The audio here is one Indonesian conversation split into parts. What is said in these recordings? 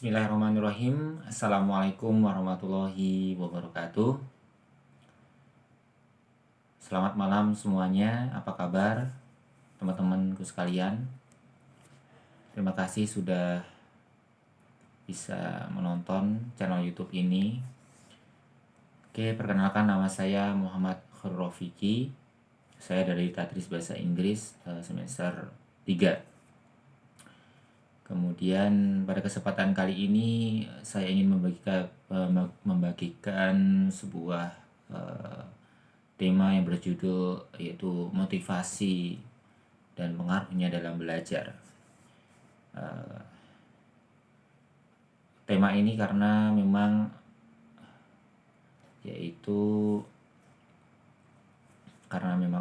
Bismillahirrahmanirrahim. Assalamualaikum warahmatullahi wabarakatuh. Selamat malam semuanya. Apa kabar teman-temanku sekalian? Terima kasih sudah bisa menonton channel YouTube ini. Oke, perkenalkan, nama saya Muhammad Khairul Rafiqi. Saya dari Tadris Bahasa Inggris semester 3. Kemudian pada kesempatan kali ini saya ingin membagikan sebuah tema yang berjudul yaitu motivasi dan pengaruhnya dalam belajar. Tema ini karena memang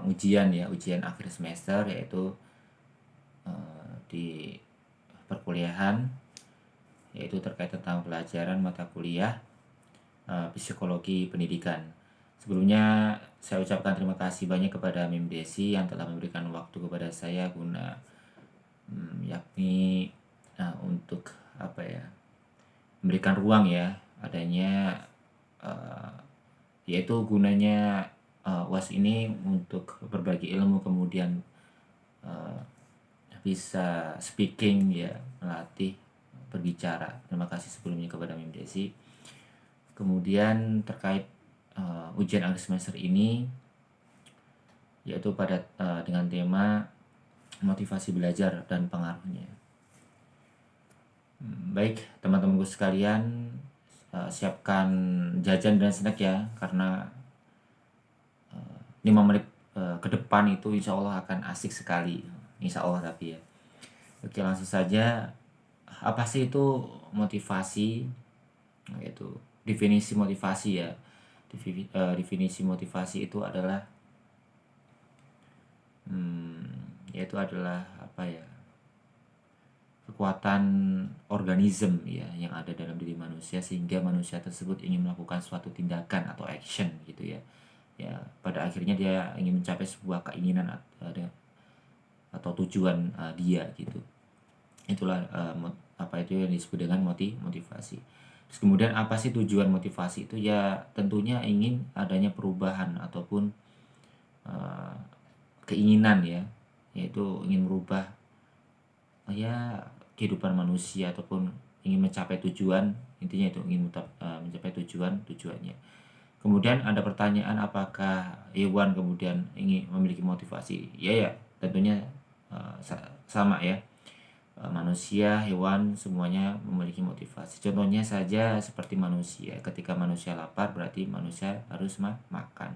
ujian akhir semester, yaitu di perkuliahan, yaitu terkait tentang pelajaran mata kuliah psikologi pendidikan. Sebelumnya saya ucapkan terima kasih banyak kepada Mim Desi yang telah memberikan waktu kepada saya guna untuk memberikan ruang adanya yaitu gunanya UAS ini untuk berbagi ilmu, kemudian bisa speaking, melatih berbicara. Terima kasih sebelumnya kepada Mim Desi. Kemudian terkait ujian akhir semester ini, yaitu dengan tema motivasi belajar dan pengaruhnya. Baik teman-temanku sekalian, siapkan jajan dan snack ya, karena 5 menit ke depan itu insya Allah akan asik sekali. Insya Allah tapi ya. Oke, langsung saja. Apa sih itu motivasi? Yaitu definisi motivasi ya. Definisi motivasi itu adalah kekuatan organisme yang ada dalam diri manusia, sehingga manusia tersebut ingin melakukan suatu tindakan atau action gitu ya. Pada akhirnya dia ingin mencapai sebuah keinginan atau tujuan dia gitu. Itulah itu yang disebut dengan motivasi. Terus kemudian apa sih tujuan motivasi itu? Ya tentunya ingin adanya perubahan ataupun keinginan yaitu ingin merubah kehidupan manusia ataupun ingin mencapai tujuan. Intinya itu ingin mencapai tujuannya. Kemudian ada pertanyaan, apakah hewan kemudian ingin memiliki motivasi? Ya tentunya sama ya. Manusia, hewan, semuanya memiliki motivasi. Contohnya saja seperti manusia. Ketika manusia lapar, berarti manusia harus makan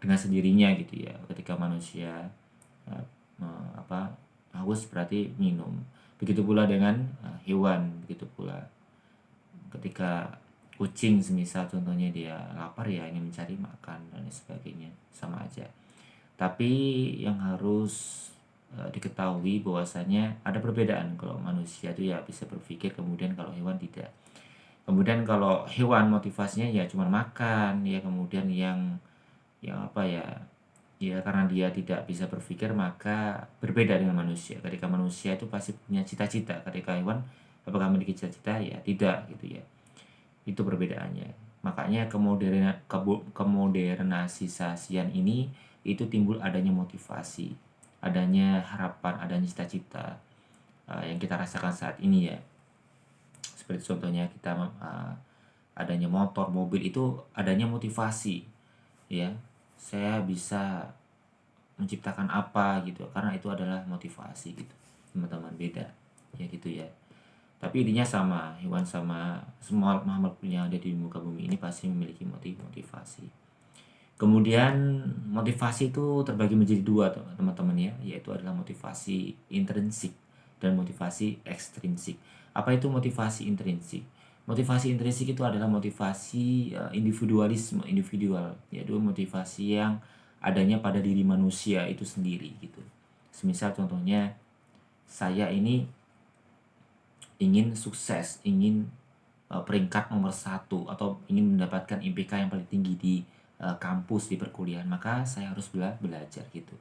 dengan sendirinya gitu ya. Ketika manusia haus, berarti minum. Begitu pula dengan hewan. Begitu pula ketika kucing semisal contohnya dia lapar, ingin mencari makan dan sebagainya, sama aja. Tapi yang harus diketahui bahwasanya ada perbedaan. Kalau manusia itu bisa berpikir, kemudian kalau hewan tidak. Kemudian kalau hewan motivasinya cuma makan, kemudian karena dia tidak bisa berpikir, maka berbeda dengan manusia. Ketika manusia itu pasti punya cita-cita, ketika hewan apakah memiliki cita-cita? Ya tidak gitu ya. Itu perbedaannya. Makanya kemodernisasian ini itu timbul adanya motivasi, adanya harapan, adanya cita-cita yang kita rasakan saat ini ya. Seperti contohnya kita adanya motor, mobil, itu adanya motivasi ya. Saya bisa menciptakan apa gitu, karena itu adalah motivasi gitu. Teman-teman, beda ya gitu ya. Tapi intinya sama, hewan sama semua makhluk yang ada di muka bumi ini pasti memiliki motivasi. Kemudian motivasi itu terbagi menjadi 2 teman-teman ya, yaitu adalah motivasi intrinsik dan motivasi ekstrinsik. Apa itu motivasi intrinsik? Motivasi intrinsik itu adalah motivasi individual, yaitu motivasi yang adanya pada diri manusia itu sendiri gitu. Semisal contohnya saya ini ingin sukses, ingin peringkat nomor 1, atau ingin mendapatkan IPK yang paling tinggi di kampus, di perkuliahan, maka saya harus belajar gitu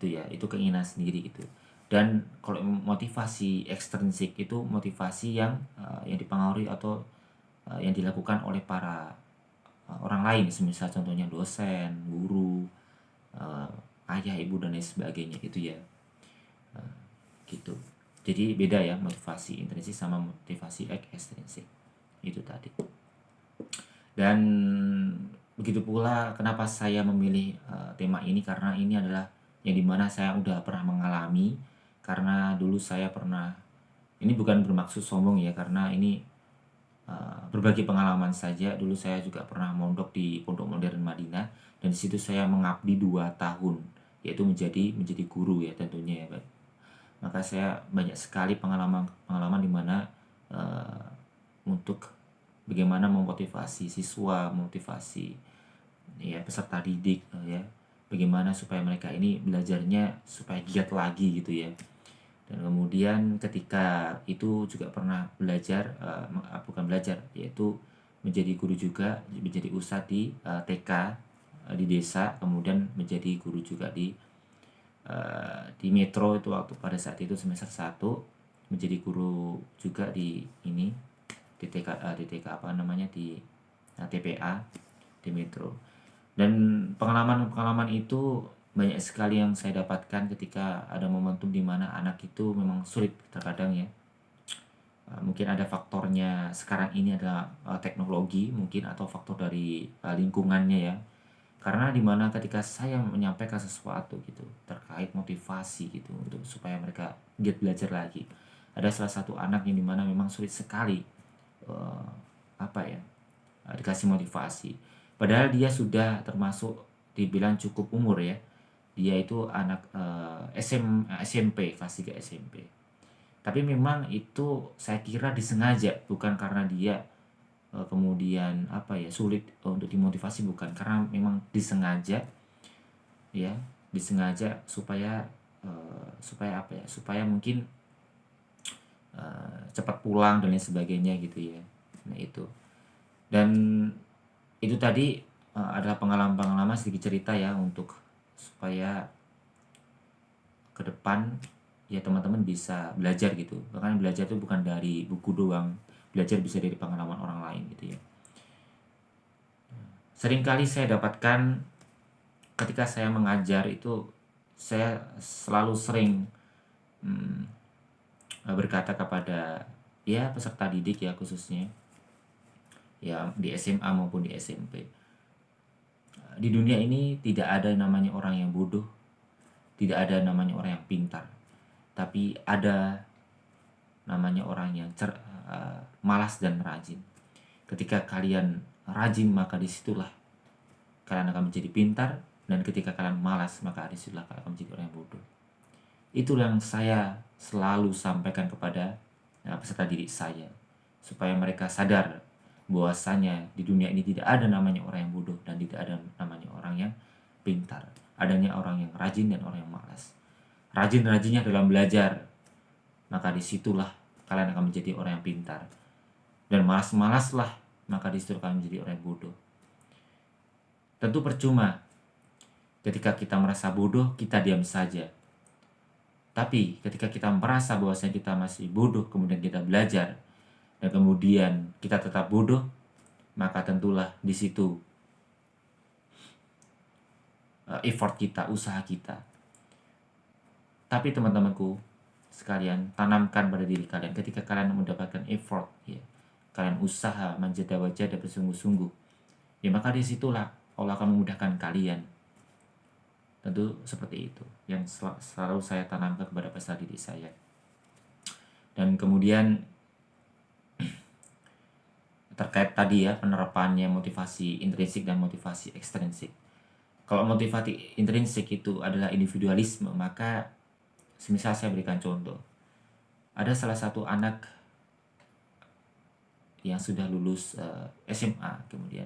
ya. Itu keinginan sendiri gitu. Dan kalau motivasi ekstrinsik itu motivasi yang dipengaruhi atau yang dilakukan oleh para orang lain, semisal contohnya dosen, guru, ayah, ibu dan lain sebagainya itu ya. Gitu. Jadi beda ya motivasi intrinsik sama motivasi ekstrinsik. Itu tadi. Dan begitu pula kenapa saya memilih tema ini, karena ini adalah yang dimana saya udah pernah mengalami. Karena dulu saya pernah, ini bukan bermaksud sombong ya, karena ini berbagi pengalaman saja. Dulu saya juga pernah mondok di Pondok Modern Madinah, dan di situ saya mengabdi 2 tahun, yaitu menjadi guru ya tentunya ya. Maka saya banyak sekali pengalaman di mana untuk bagaimana memotivasi siswa, memotivasi ya peserta didik ya, bagaimana supaya mereka ini belajarnya supaya giat lagi gitu ya. Dan kemudian ketika itu juga pernah belajar, bukan belajar, yaitu menjadi guru juga, menjadi ustadz di TK di desa, kemudian menjadi guru juga di Metro itu waktu pada saat itu semester 1, menjadi guru juga di ini di TK apa namanya di TPA di Metro. Dan pengalaman itu banyak sekali yang saya dapatkan ketika ada momentum di mana anak itu memang sulit terkadang ya. Mungkin ada faktornya sekarang ini adalah teknologi mungkin, atau faktor dari lingkungannya ya. Karena dimana ketika saya menyampaikan sesuatu gitu terkait motivasi gitu untuk supaya mereka giat belajar lagi, ada salah satu anak yang dimana memang sulit sekali dikasih motivasi, padahal dia sudah termasuk dibilang cukup umur ya. Dia itu anak SMP, kelas 3 SMP. Tapi memang itu saya kira disengaja, bukan karena dia kemudian sulit untuk dimotivasi, bukan, karena memang disengaja ya, disengaja supaya supaya mungkin cepat pulang dan lain sebagainya gitu ya. Nah itu, dan itu tadi adalah pengalaman sedikit cerita ya, untuk supaya ke depan ya teman-teman bisa belajar gitu. Bahkan belajar itu bukan dari buku doang, belajar bisa dari pengalaman orang lain gitu ya. Seringkali saya dapatkan ketika saya mengajar itu, saya selalu sering berkata kepada ya peserta didik ya, khususnya ya di SMA maupun di SMP. Di dunia ini tidak ada namanya orang yang bodoh, tidak ada namanya orang yang pintar, tapi ada namanya orang yang malas dan rajin. Ketika kalian rajin, maka disitulah kalian akan menjadi pintar, dan ketika kalian malas, maka disitulah kalian akan menjadi orang yang bodoh. Itu yang saya selalu sampaikan kepada peserta didik saya, supaya mereka sadar bahwasanya di dunia ini tidak ada namanya orang yang bodoh dan tidak ada namanya orang yang pintar. Adanya orang yang rajin dan orang yang malas. Rajin-rajinnya dalam belajar, maka disitulah kalian akan menjadi orang yang pintar. Dan malas-malaslah, maka disitu kalian menjadi orang yang bodoh. Tentu percuma ketika kita merasa bodoh, kita diam saja. Tapi ketika kita merasa bahwasanya kita masih bodoh, kemudian kita belajar, dan kemudian kita tetap bodoh, maka tentulah di situ effort kita, usaha kita. Tapi teman-temanku sekalian, tanamkan pada diri kalian, ketika kalian mendapatkan effort ya, kalian usaha menjeda-wajada bersungguh-sungguh ya, maka disitulah Allah akan memudahkan kalian. Tentu seperti itu yang selalu saya tanamkan kepada peserta didik saya. Dan kemudian terkait tadi ya, penerapannya motivasi intrinsik dan motivasi ekstrinsik. Kalau motivasi intrinsik itu adalah individualisme, maka semisal saya berikan contoh, ada salah satu anak yang sudah lulus SMA, kemudian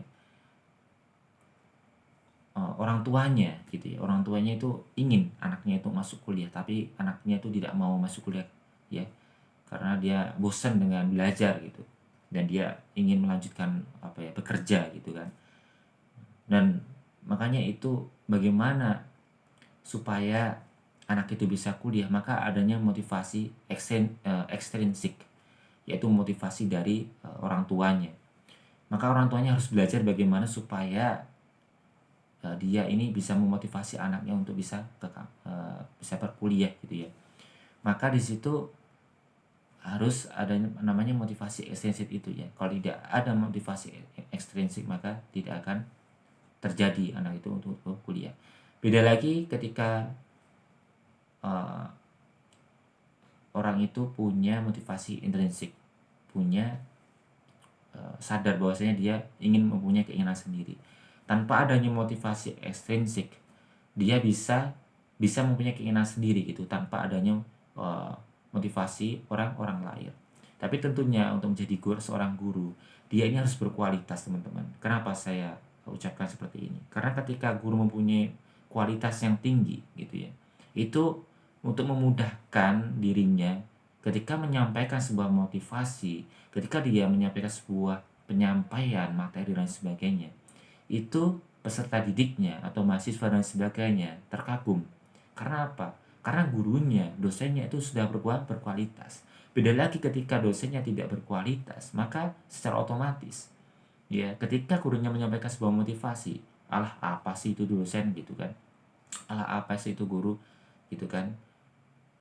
orang tuanya gitu ya, orang tuanya itu ingin anaknya itu masuk kuliah, tapi anaknya itu tidak mau masuk kuliah ya, karena dia bosan dengan belajar gitu, dan dia ingin melanjutkan bekerja gitu kan. Dan makanya itu bagaimana supaya anak itu bisa kuliah, maka adanya motivasi ekstrinsik, yaitu motivasi dari orang tuanya. Maka orang tuanya harus belajar bagaimana supaya dia ini bisa memotivasi anaknya untuk bisa berkuliah gitu ya. Maka di situ harus ada namanya motivasi ekstrinsik itu ya. Kalau tidak ada motivasi ekstrinsik, maka tidak akan terjadi anak itu untuk kuliah. Beda lagi ketika orang itu punya motivasi intrinsik, punya sadar bahwasanya dia ingin mempunyai keinginan sendiri. Tanpa adanya motivasi ekstrinsik, dia bisa mempunyai keinginan sendiri gitu, tanpa adanya motivasi orang lain. Tapi tentunya untuk menjadi seorang guru, dia ini harus berkualitas, teman-teman. Kenapa saya ucapkan seperti ini? Karena ketika guru mempunyai kualitas yang tinggi gitu ya, itu untuk memudahkan dirinya ketika menyampaikan sebuah motivasi, ketika dia menyampaikan sebuah penyampaian materi dan sebagainya, itu peserta didiknya atau mahasiswa dan sebagainya terkagum. Karena apa? Karena gurunya, dosennya itu sudah berkualitas. Beda lagi ketika dosennya tidak berkualitas, maka secara otomatis ya, ketika gurunya menyampaikan sebuah motivasi, alah apa sih itu dosen gitu kan, alah apa sih itu guru gitu kan.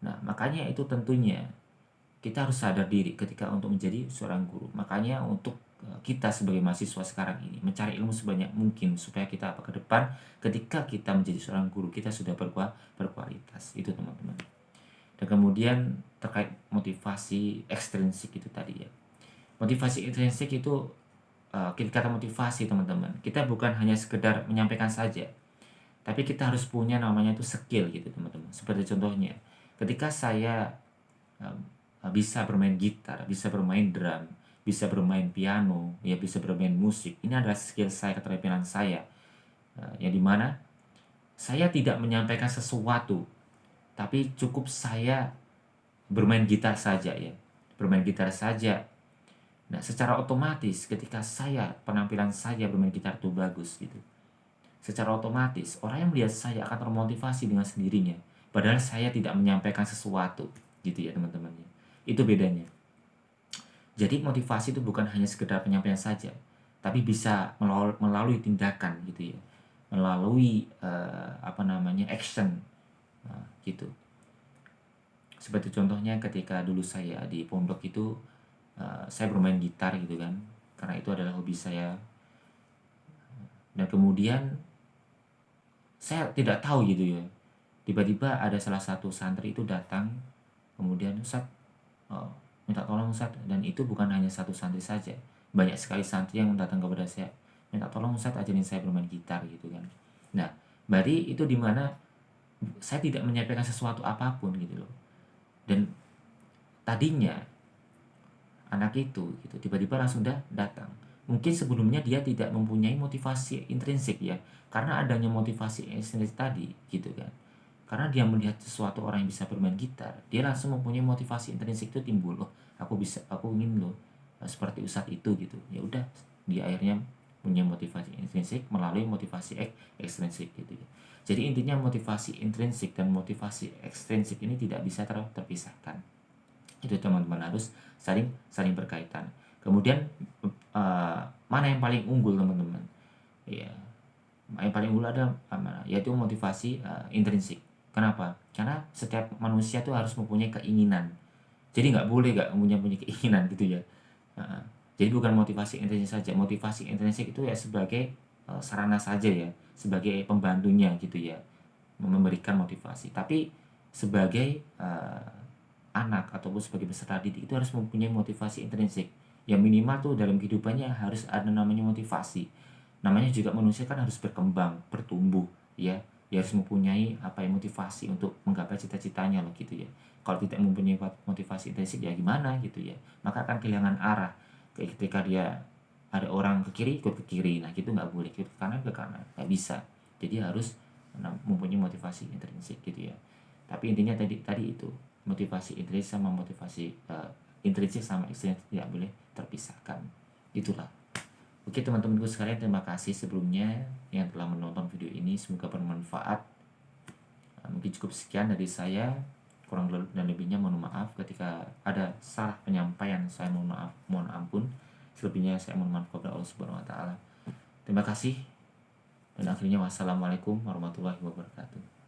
Nah, makanya itu tentunya kita harus sadar diri ketika untuk menjadi seorang guru. Makanya untuk kita sebagai mahasiswa sekarang ini mencari ilmu sebanyak mungkin supaya kita ke depan ketika kita menjadi seorang guru kita sudah berkualitas. Itu teman-teman. Dan kemudian terkait motivasi ekstrinsik itu tadi ya. Motivasi ekstrinsik itu kata motivasi teman-teman. Kita bukan hanya sekedar menyampaikan saja, tapi kita harus punya namanya itu skill gitu teman-teman. Seperti contohnya, ketika saya bisa bermain gitar, bisa bermain drum, bisa bermain piano, ya bisa bermain musik. Ini adalah skill saya, keterampilan saya. Yang dimana saya tidak menyampaikan sesuatu, tapi cukup saya bermain gitar saja ya. Bermain gitar saja. Nah, secara otomatis ketika penampilan saya bermain gitar itu bagus gitu, secara otomatis orang yang melihat saya akan termotivasi dengan sendirinya. Padahal saya tidak menyampaikan sesuatu gitu ya teman-teman. Itu bedanya. Jadi motivasi itu bukan hanya sekedar penyampaian saja, tapi bisa melalui tindakan gitu ya, melalui action gitu. Seperti contohnya ketika dulu saya di pondok itu saya bermain gitar gitu kan, karena itu adalah hobi saya. Dan kemudian saya tidak tahu gitu ya, tiba-tiba ada salah satu santri itu datang, kemudian Ustaz, minta tolong Ustaz. Dan itu bukan hanya satu santri saja, banyak sekali santri yang datang kepada saya, minta tolong Ustaz ajarin saya bermain gitar gitu kan. Nah, berarti itu dimana saya tidak menyampaikan sesuatu apapun gitu loh. Dan tadinya anak itu gitu tiba-tiba langsung datang. Mungkin sebelumnya dia tidak mempunyai motivasi intrinsik ya, karena adanya motivasi ekstrinsik tadi gitu kan. Karena dia melihat sesuatu orang yang bisa bermain gitar, dia langsung mempunyai motivasi intrinsik itu timbul, loh aku ingin loh seperti Ustadz itu gitu. Ya udah, dia akhirnya punya motivasi intrinsik melalui motivasi ekstrinsik gitu ya. Jadi intinya motivasi intrinsik dan motivasi ekstrinsik ini tidak bisa terpisahkan. Itu teman-teman, harus saling berkaitan. Kemudian mana yang paling unggul teman-teman? Ya, yang paling unggul ada yaitu motivasi intrinsik. Kenapa? Karena setiap manusia tuh harus mempunyai keinginan. Jadi nggak boleh nggak punya keinginan gitu ya. Jadi bukan motivasi intrinsik saja. Motivasi intrinsik itu ya sebagai sarana saja ya, sebagai pembantunya gitu ya, memberikan motivasi. Tapi sebagai anak ataupun sebagai peserta didik itu harus mempunyai motivasi intrinsik. Yang minimal tuh dalam kehidupannya harus ada namanya motivasi. Namanya juga manusia kan harus berkembang, bertumbuh ya. Ya harus mempunyai motivasi untuk menggapai cita-citanya loh gitu ya. Kalau tidak mempunyai motivasi intrinsik ya gimana gitu ya. Maka akan kehilangan arah. Ketika dia ada orang ke kiri, ikut ke kiri. Nah gitu nggak boleh, ikut ke kanan, nggak bisa. Jadi harus mempunyai motivasi intrinsik gitu ya. Tapi intinya tadi itu, motivasi intrinsik sama motivasi intrinsik sama ekstrinsik tidak boleh terpisahkan. Itulah. Oke teman-temanku sekalian, terima kasih sebelumnya yang telah menonton video ini, semoga bermanfaat. Mungkin cukup sekian dari saya. Kurang dan lebihnya mohon maaf. Ketika ada salah penyampaian, saya mohon maaf, mohon ampun. Selebihnya saya mohon maaf kepada Allah Subhanahu wa taala. Terima kasih. Dan akhirnya wassalamualaikum warahmatullahi wabarakatuh.